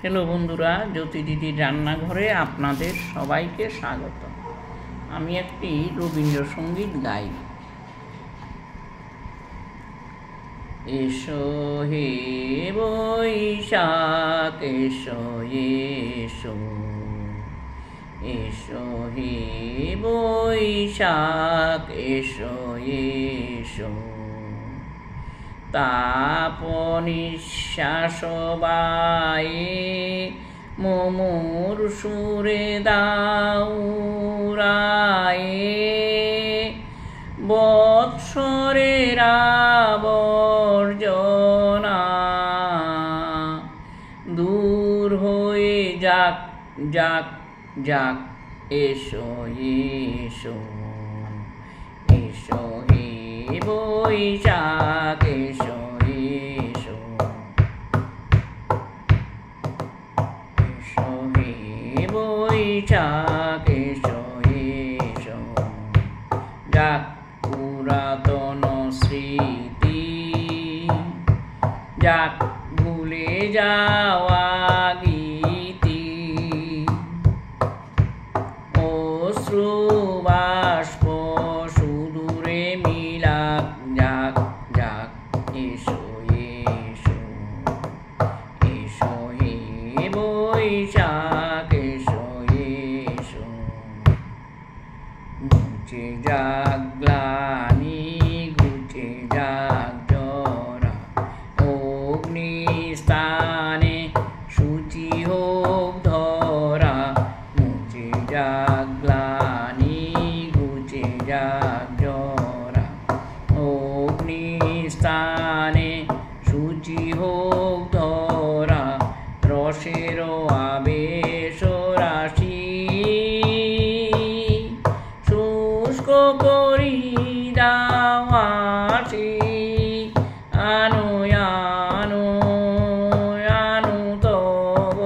Hello বন্ধুরা, জ্যোতি দিদির রান্নাঘরে আপনাদের সবাইকে স্বাগত। আমি একটি রবীন্দ্রসঙ্গীত গাই। এসো হে বৈশাখ এসো এসো, এসো হে বৈশাখ এসো এসো, তাপ নিঃশ্বাস বায়ে মোমোর সুরে দাউরায়ে, বৎসরের আবর্জনা দূর হয়ে যাক যাক যাক। এসো এসো, এসো হে বৈশাখ এসো এসো, এসো হে বৈশাখ এসো এসো। যাক পুরাতন স্মৃতি, যাক ভুলে যাওয়া গীতি, অশ্রু বাষ্প সুদূরে মিলাক যাক যাক। এসো এসো, এসো হে বৈশাখ এসো এসো। ঘুচে যাক গ্লানি, ঘুচে যাক জরা, অগ্নিস্থানে সূচি হোক ধরা। ঘুচে যাক গ্লানি, ঘুচে যাক জরা, অগ্নিস্থানে সূচি হোক ধরা। রসের আবেশ রাশি শুষ্ক করি দাওয়াসি, আনো আনো আনো তব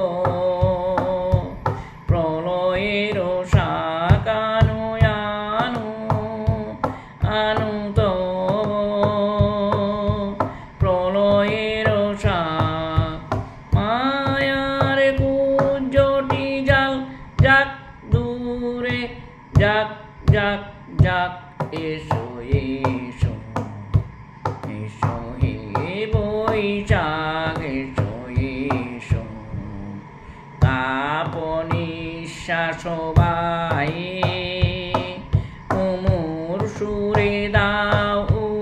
প্রলয়ের শাক, আনো আনো আনো তব প্রলয়ের শাক। মায়ার কুঞ্জটি জাল যাক দূরে যাক যাক যাক। এসো এসো, এসো হে বৈশাখ এসো এসো, তাপ নিঃশ্বাস বায়ে মোমোর সুরে দাউরায়ে,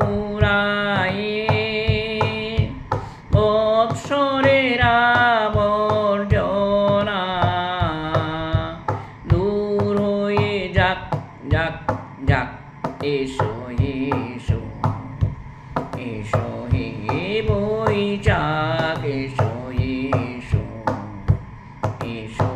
বৎসরের আবর্জনা দূর হয়ে যাক যাক যাক। এসো এসো, এসো হে বৈশাখ এসো এসো, এসো